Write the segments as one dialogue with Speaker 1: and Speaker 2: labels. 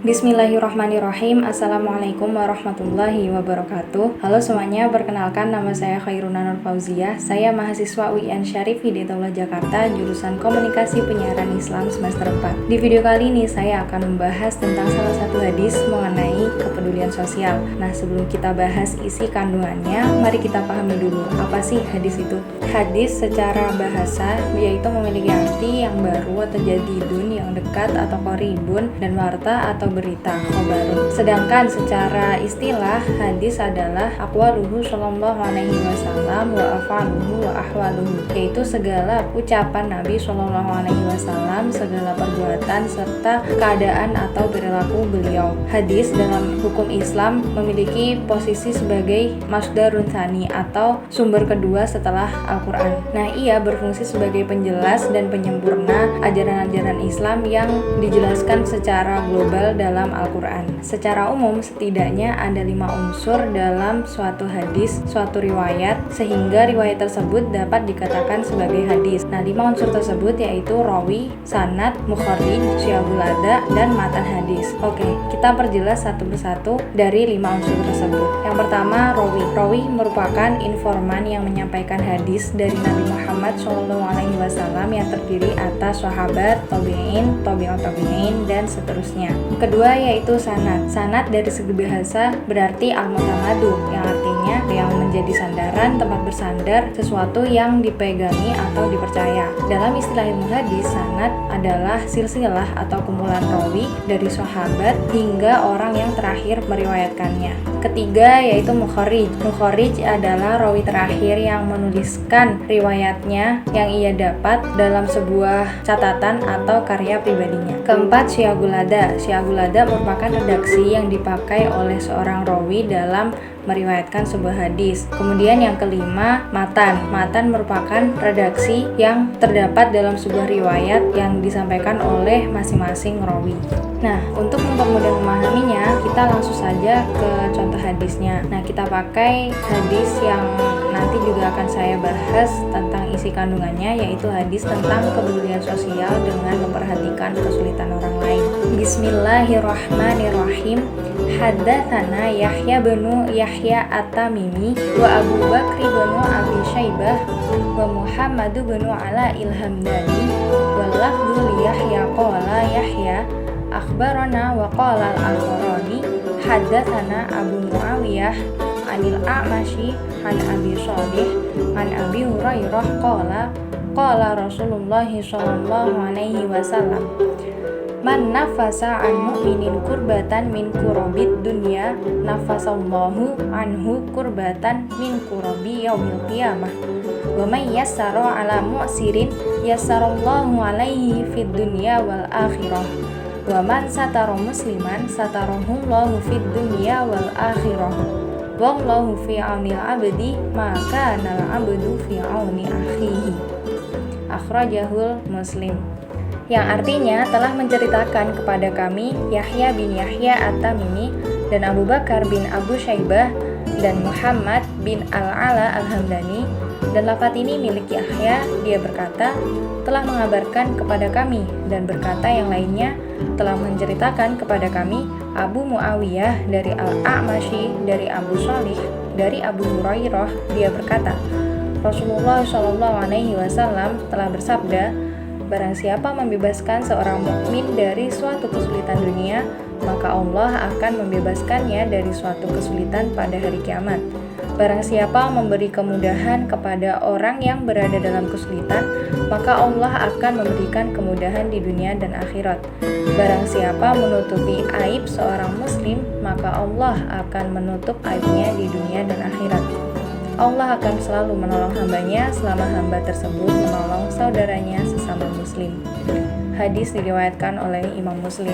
Speaker 1: Bismillahirrahmanirrahim. Assalamualaikum warahmatullahi wabarakatuh. Halo semuanya, perkenalkan nama saya Khairuna Nur Fauzia. Saya mahasiswa UIN Syarif Hidayatullah Jakarta, jurusan Komunikasi Penyiaran Islam semester 4. Di video kali ini saya akan membahas tentang salah satu hadis mengenai kepedulian sosial. Nah, sebelum kita bahas isi kandungannya, mari kita pahami dulu apa sih hadis itu. Hadis secara bahasa yaitu memiliki arti yang baru atau jadidun, yang dekat atau qoribun, dan warta atau berita khobarun. Sedangkan secara istilah hadis adalah aqwaluhu sallallahu alaihi wasallam wa afaluhu wa ahwaluhu, yaitu segala ucapan Nabi sallallahu alaihi wasallam, segala perbuatan serta keadaan atau perilaku beliau. Hadis dalam hukum Islam memiliki posisi sebagai masdarun tsani atau sumber kedua setelah Al-Quran. Nah, ia berfungsi sebagai penjelas dan penyempurna ajaran-ajaran Islam yang dijelaskan secara global dalam Al-Quran. Secara umum, setidaknya ada 5 unsur dalam suatu hadis, suatu riwayat, sehingga riwayat tersebut dapat dikatakan sebagai hadis. Nah, 5 unsur tersebut yaitu rawi, sanad, mukharrij, syahul ada, dan matan hadis. Oke, kita perjelas satu persatu dari 5 unsur tersebut. Yang pertama, rawi. Rawi merupakan informan yang menyampaikan hadis dari Nabi Muhammad SAW yang terdiri atas sahabat, tabi'in, tabi'ut tabi'in, dan seterusnya. Kedua yaitu sanad. Sanad dari segi bahasa berarti al-mutamadu, yang artinya yang menjadi sandaran, tempat bersandar sesuatu yang dipegangi atau dipercaya. Dalam istilah ilmu hadis, sanad adalah silsilah atau kumpulan rawi dari sahabat hingga orang yang terakhir meriwayatkannya. Ketiga yaitu mukharrij. Mukharrij adalah rawi terakhir yang menuliskan riwayatnya yang ia dapat dalam sebuah catatan atau karya pribadinya. Keempat, syahul ada. Syahul ada merupakan redaksi yang dipakai oleh seorang rawi dalam meriwayatkan sebuah hadis. Kemudian yang kelima, matan. Matan merupakan redaksi yang terdapat dalam sebuah riwayat yang disampaikan oleh masing-masing rawi. Nah, untuk mempermudah memahaminya, kita langsung saja ke contoh hadisnya. Nah, kita pakai hadis yang nanti juga akan saya bahas tentang isi kandungannya, yaitu hadis tentang kepedulian sosial dengan memperhatikan kesulitan orang lain. Bismillahirrahmanirrahim. Haddatsana Yahya bin Yahya At-Tamimi wa Abu Bakr bin Abi Syaibah wa Muhammad bin Ala Al-Hamdani wa lafdhu li Yahya qala Yahya akhbarana wa qala al-Akharani haddatsana Abu Muawiyah anil A'mashi an Abi Shalih an Abi Hurairah qala Rasulullah sallallahu alaihi wasallam man nafasa an mu'minin kurbatan min kurabid dunya nafasallahu anhu kurbatan min kurabi yaumil qiyamah wa may yassara ala mu'sirin yassarallahu alaihi fid dunya wal akhirah wa man satara musliman satarahullahu fid dunya wal akhirah wallahu fi aunil abdi maka nal abdu fi auni akhihi. Akhrajahul Muslim. Yang artinya telah menceritakan kepada kami Yahya bin Yahya At-Tamimi dan Abu Bakar bin Abu Syaibah dan Muhammad bin Al-Ala Al-Hamdani, dan lafaz ini milik Yahya. Dia berkata telah mengabarkan kepada kami, dan berkata yang lainnya telah menceritakan kepada kami Abu Muawiyah dari Al-A'mashi dari Abu Shalih dari Abu Hurairah. Dia berkata Rasulullah SAW telah bersabda, barang siapa membebaskan seorang mukmin dari suatu kesulitan dunia, maka Allah akan membebaskannya dari suatu kesulitan pada hari kiamat. Barang siapa memberi kemudahan kepada orang yang berada dalam kesulitan, maka Allah akan memberikan kemudahan di dunia dan akhirat. Barang siapa menutupi aib seorang muslim, maka Allah akan menutup aibnya di dunia dan akhirat. Allah akan selalu menolong hambanya selama hamba tersebut menolong saudaranya sesama muslim. Hadis diriwayatkan oleh Imam Muslim.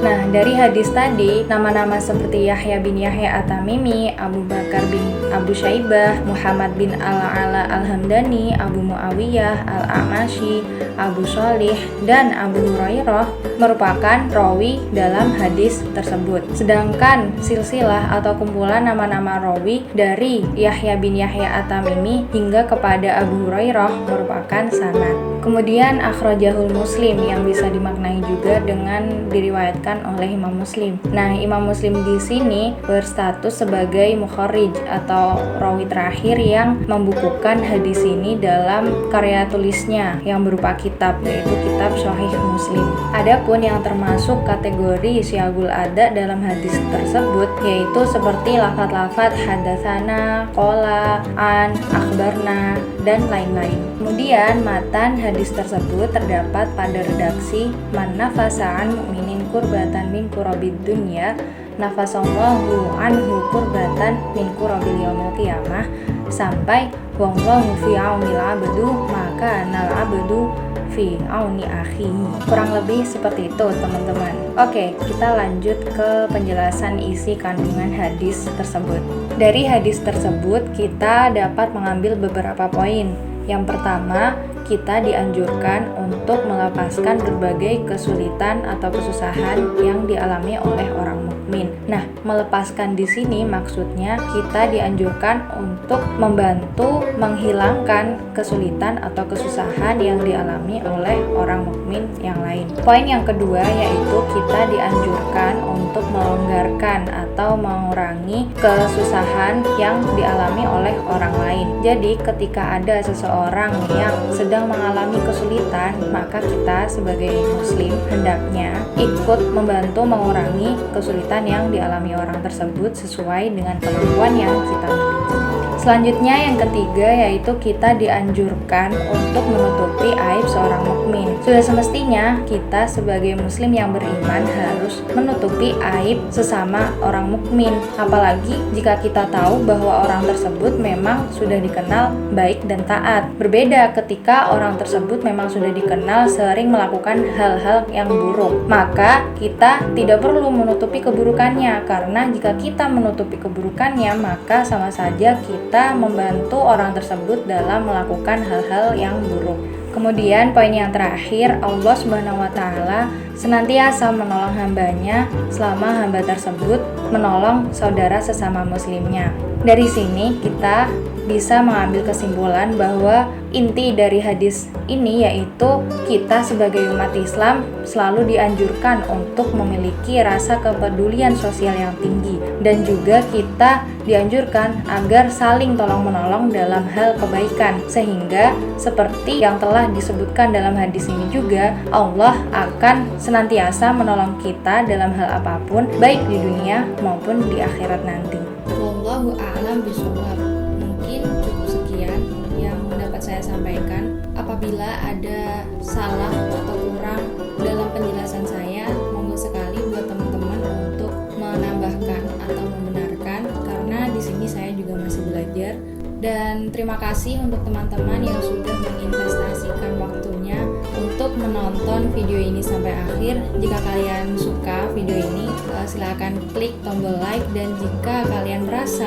Speaker 1: Nah, dari hadis tadi, nama-nama seperti Yahya bin Yahya At-Tamimi, Abu Bakar bin Abu Syaibah, Muhammad bin Al-Ala Al-Hamdani, Abu Muawiyah, Al-A'mashi, Abu Shalih, dan Abu Hurairah merupakan rawi dalam hadis tersebut. Sedangkan silsilah atau kumpulan nama-nama rawi dari Yahya bin Yahya At-Tamimi hingga kepada Abu Hurairah merupakan sanad. Kemudian akhrajahul Muslim, yang yang bisa dimaknai juga dengan diriwayatkan oleh Imam Muslim. Nah, Imam Muslim di sini berstatus sebagai mukharrij atau rawi terakhir yang membukukan hadis ini dalam karya tulisnya yang berupa kitab, yaitu kitab Sahih Muslim. Adapun yang termasuk kategori syagul ada dalam hadis tersebut yaitu seperti lafaz-lafaz hadatsana, qala, an, akhbarna, dan lain-lain. Kemudian matan hadis tersebut terdapat pada redaksi man nafasa'an mu'minin kurbatan min kurabid dunya nafasallahu anhu kurbatan min kurabil yaumil qiyamah sampai wallahu fi aunil abdu maka nal abdu fi auni akhi. Kurang lebih seperti itu teman-teman. Oke, kita lanjut ke penjelasan isi kandungan hadis tersebut. Dari hadis tersebut kita dapat mengambil beberapa poin. Yang pertama, kita dianjurkan untuk melepaskan berbagai kesulitan atau kesusahan yang dialami oleh orang mukmin. Nah, melepaskan di sini maksudnya kita dianjurkan untuk membantu menghilangkan kesulitan atau kesusahan yang dialami oleh orang mukmin yang lain. Poin yang kedua yaitu kita dianjurkan untuk melonggarkan atau mengurangi kesusahan yang dialami oleh orang lain. Jadi, ketika ada seseorang yang sedang mengalami kesulitan, maka kita sebagai muslim hendaknya ikut membantu mengurangi kesulitan yang dialami orang tersebut sesuai dengan kemampuan yang kita miliki. Selanjutnya yang ketiga yaitu kita dianjurkan untuk menutupi aib seorang mukmin. Sudah semestinya kita sebagai muslim yang beriman harus menutupi aib sesama orang mukmin, apalagi jika kita tahu bahwa orang tersebut memang sudah dikenal baik dan taat. Berbeda ketika orang tersebut memang sudah dikenal sering melakukan hal-hal yang buruk, maka kita tidak perlu menutupi keburukannya, karena jika kita menutupi keburukannya maka sama saja kita membantu orang tersebut dalam melakukan hal-hal yang buruk. Kemudian poin yang terakhir, Allah Subhanahu wa taala senantiasa menolong hambanya selama hamba tersebut menolong saudara sesama muslimnya. Dari sini kita bisa mengambil kesimpulan bahwa inti dari hadis ini yaitu kita sebagai umat Islam selalu dianjurkan untuk memiliki rasa kepedulian sosial yang tinggi, dan juga kita dianjurkan agar saling tolong-menolong dalam hal kebaikan, sehingga seperti yang telah disebutkan dalam hadis ini juga, Allah akan senantiasa menolong kita dalam hal apapun, baik di dunia maupun di akhirat nanti. Wallahu a'lam bishawab. Mungkin cukup sekian yang dapat saya sampaikan. Apabila ada salah atau kurang dalam penjelasan saya, monggo sekali buat teman-teman untuk menambahkan atau membenarkan, karena di sini saya juga masih belajar. Dan terima kasih untuk teman-teman yang sudah menginvestasikan waktunya untuk menonton video ini sampai akhir. Jika kalian suka video ini, silakan klik tombol like, dan jika kalian merasa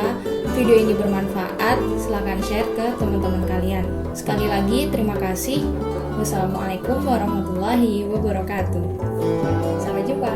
Speaker 1: video ini bermanfaat, silakan share ke teman-teman kalian. Sekali lagi terima kasih. Wassalamualaikum warahmatullahi wabarakatuh. Sampai jumpa.